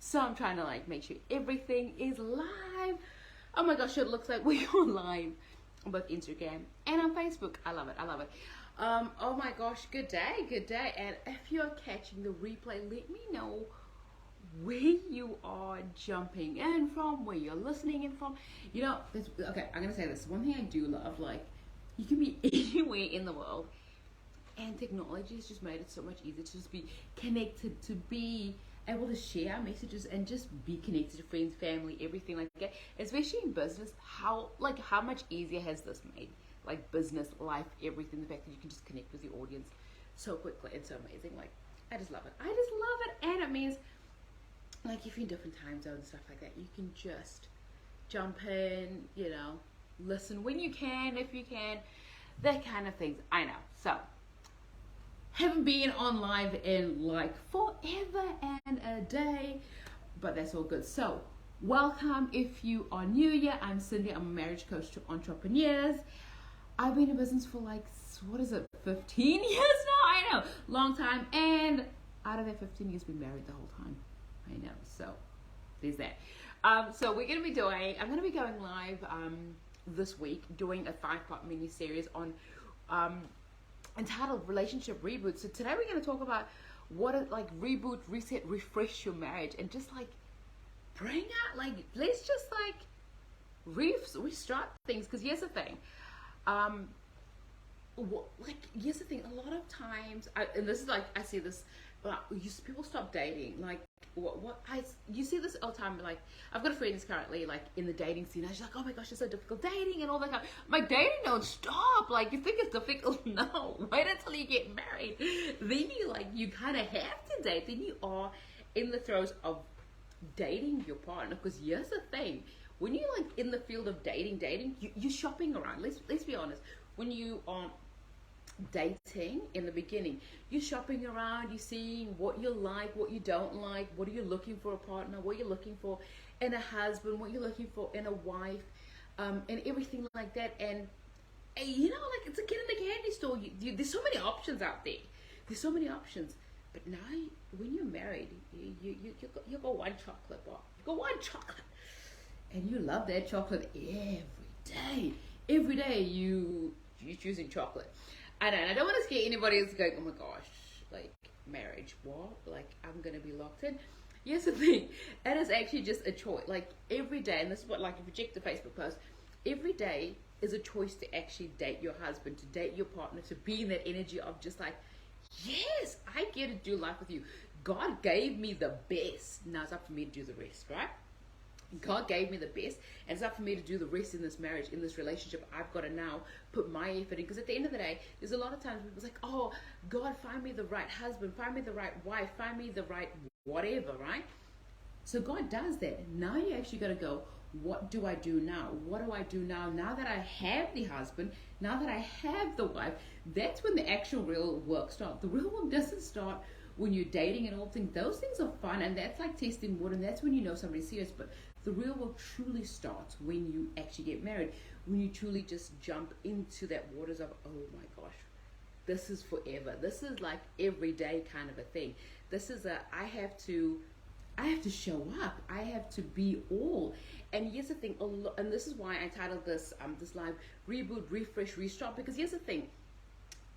So I'm trying to like make sure everything is live. Oh my gosh, it looks like we are live on both Instagram and on Facebook. I love it. I love it. Oh my gosh, good day, good day. And if you're catching the replay, let me know where you are jumping in from, where you're listening in from. You know, okay, I'm gonna say this. One thing I do love, like, you can be anywhere in the world, and technology has just made it so much easier to just be connected, to be able to share messages and just be connected to friends, family, everything like that. Especially in business, how much easier has this made? Like business, life, everything. The fact that you can just connect with your audience so quickly and so amazing. Like, I just love it. I just love it. And it means, like, if you're in different time zones and stuff like that, you can just jump in, you know, listen when you can, if you can, that kind of things. I know. So, haven't been on live in like forever and a day, but that's all good. So, welcome if you are new here. I'm Cindy. I'm a marriage coach to entrepreneurs. I've been in business for like, what is it, 15 years now? I know, long time. And out of that 15 years, been married the whole time. I know, so there's that. So we're going to be doing, I'm going to be going live this week, doing a 5-part mini series on entitled Relationship Reboot. So today we're going to talk about what it, like, reboot, reset, refresh your marriage, and just like bring out, like, let's just like restart things. Because here's the thing, here's the thing, a lot of times, and this is like, I see this, people stop dating, like, you see this all the time, like, I've got a friend who's currently like in the dating scene, and she's like, oh my gosh, it's so difficult dating and all that kind of, I'm like, dating don't stop. Like, you think it's difficult? No, wait until you get married, then you kind of have to date, then you are in the throes of dating your partner. Because here's the thing, when you're like in the field of dating, you're shopping around. Let's be honest, when you are dating in the beginning, you're shopping around, you're seeing what you like, what you don't like, what are you looking for a partner, what you're looking for in a husband, what you're looking for in a wife, and everything like that. And you know, like, it's a kid in the candy store. There's so many options out there. There's so many options. But now, when you're married, you got one chocolate bar. You got one chocolate, and you love that chocolate every day. Every day you're choosing chocolate. I don't want to scare anybody who's going, oh my gosh, like, marriage, what? Like, I'm going to be locked in. Here's the thing, it is actually just a choice. Like, every day, and this is what, like, if you check the Facebook post, every day is a choice to actually date your husband, to date your partner, to be in that energy of just like, yes, I get to do life with you. God gave me the best. Now it's up to me to do the rest, right? God gave me the best, and it's up for me to do the rest in this marriage, in this relationship. I've got to now put my effort in, because at the end of the day, there's a lot of times people's like, oh, God, find me the right husband, find me the right wife, find me the right whatever, right? So God does that. Now you actually got to go, what do I do now? What do I do now? Now that I have the husband, now that I have the wife, that's when the actual real work starts. The real work doesn't start when you're dating and all things. Those things are fun, and that's like testing wood, and that's when you know somebody's serious. But the real work truly starts when you actually get married, when you truly just jump into that waters of, oh my gosh, this is forever. This is like everyday kind of a thing. This is I have to show up. I have to be all. And here's the thing, and this is why I titled this this live, Reboot, Refresh, Restart, because here's the thing,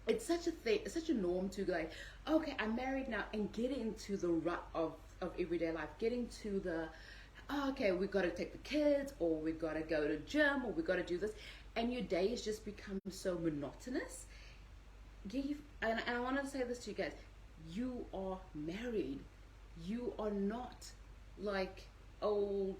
it's such a thing, it's such a norm to go like, okay, I'm married now, and get into the rut of everyday life, getting to the, okay, we've got to take the kids, or we've got to go to gym, or we've got to do this, and your days just become so monotonous. And I want to say this to you guys, you are married. You are not like old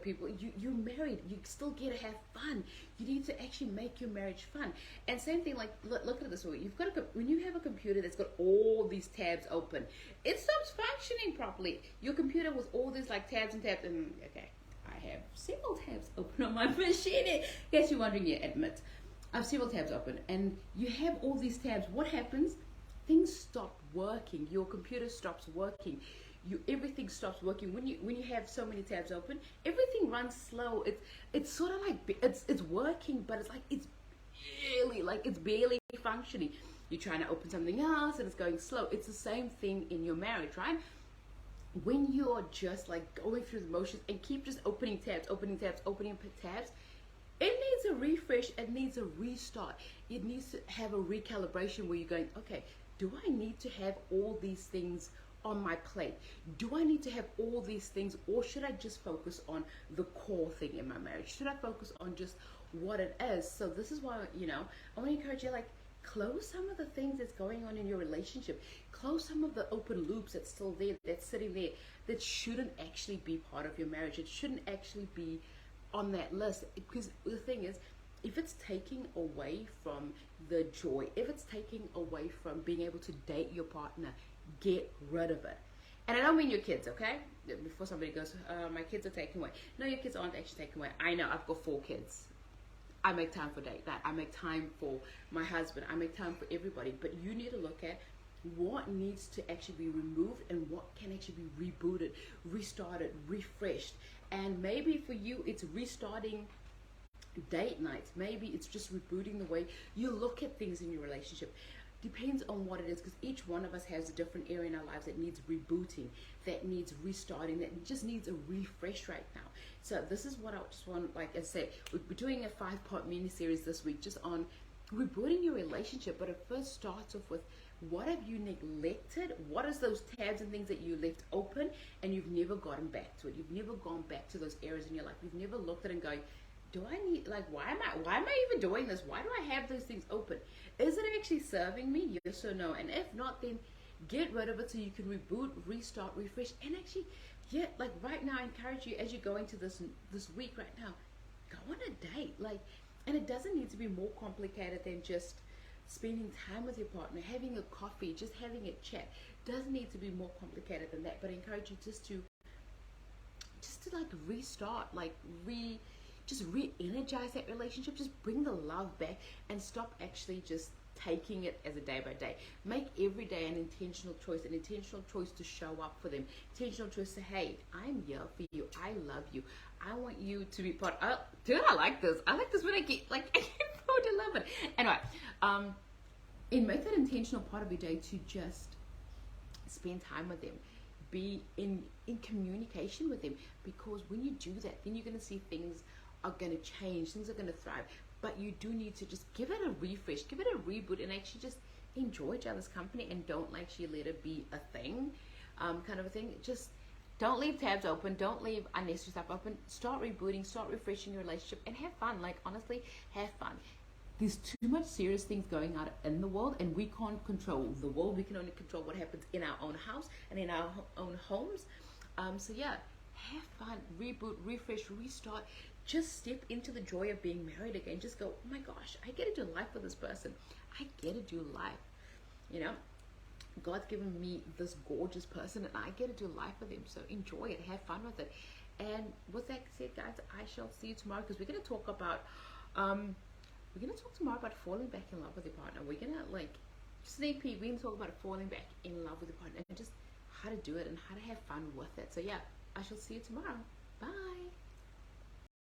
people. You're married. You still get to have fun. You need to actually make your marriage fun. And same thing, like, look at it this way. You've got when you have a computer that's got all these tabs open, it stops functioning properly. Your computer with all these like tabs and tabs, and okay, I have several tabs open on my machine. In case you're wondering, yeah, admit, I have several tabs open, and you have all these tabs. What happens? Things stop working. Your computer stops working. Everything stops working when you have so many tabs open. Everything runs slow. It's sort of like it's working, but it's barely functioning. You're trying to open something else and it's going slow. It's the same thing in your marriage, right? when you're just like going through the motions and keep just opening tabs, opening tabs, opening tabs, it needs a refresh, it needs a restart, it needs to have a recalibration where you're going, okay, do I need to have all these things on my plate? Do I need to have all these things, or should I just focus on the core thing in my marriage? Should I focus on just what it is? So this is why, I want to encourage you, like, close some of the things that's going on in your relationship. Close some of the open loops that's still there, that's sitting there, that shouldn't actually be part of your marriage. It shouldn't actually be on that list. Because the thing is, if it's taking away from the joy, if it's taking away from being able to date your partner, get rid of it. And I don't mean your kids, okay? Before somebody goes, my kids are taken away. No, your kids aren't actually taken away. I know, I've got 4 kids. I make time for that. I make time for my husband. I make time for everybody. But you need to look at what needs to actually be removed and what can actually be rebooted, restarted, refreshed. And maybe for you, it's restarting date nights. Maybe it's just rebooting the way you look at things in your relationship. Depends on what it is, because each one of us has a different area in our lives that needs rebooting, that needs restarting, that just needs a refresh right now. So this is what I just want, like I said, we're doing a 5-part mini series this week just on rebooting your relationship. But it first starts off with, what have you neglected? What is those tabs and things that you left open and you've never gotten back to it? You've never gone back to those areas in your life. You've never looked at it and going, do I need, like, why am I even doing this? Why do I have those things open? Is it actually serving me? Yes or no? And if not, then get rid of it so you can reboot, restart, refresh, and actually, like right now, I encourage you, as you're going to this week right now, go on a date. Like, and it doesn't need to be more complicated than just spending time with your partner, having a coffee, just having a chat. Doesn't need to be more complicated than that. But I encourage you just to like restart, like just re-energize that relationship. Just bring the love back and stop actually just taking it as a day by day. Make every day an intentional choice to show up for them, intentional choice to, hey, I'm here for you, I love you, I want you to be part of. Dude, I like this when I get forward to love it. Anyway, and make that intentional part of your day to just spend time with them, be in communication with them, because when you do that, then you're going to see things are going to change, things are going to thrive. But you do need to just give it a refresh, give it a reboot, and actually just enjoy each other's company, and don't actually let it be a thing, kind of a thing. Just don't leave tabs open, don't leave unnecessary stuff open. Start rebooting, start refreshing your relationship, and have fun. Like, honestly, have fun. There's too much serious things going on in the world, and we can't control the world. We can only control what happens in our own house and in our own homes. So yeah, have fun, reboot, refresh, restart. Just step into the joy of being married again. Just go, oh my gosh, I get to do life with this person. I get to do life. God's given me this gorgeous person, and I get to do life with him. So enjoy it, have fun with it. And with that said, guys, I shall see you tomorrow, because we're going to talk about tomorrow about falling back in love with your partner. We're going to, like, sneak peek, we're going to talk about falling back in love with your partner, and just how to do it and how to have fun with it. So yeah, I shall see you tomorrow. Bye.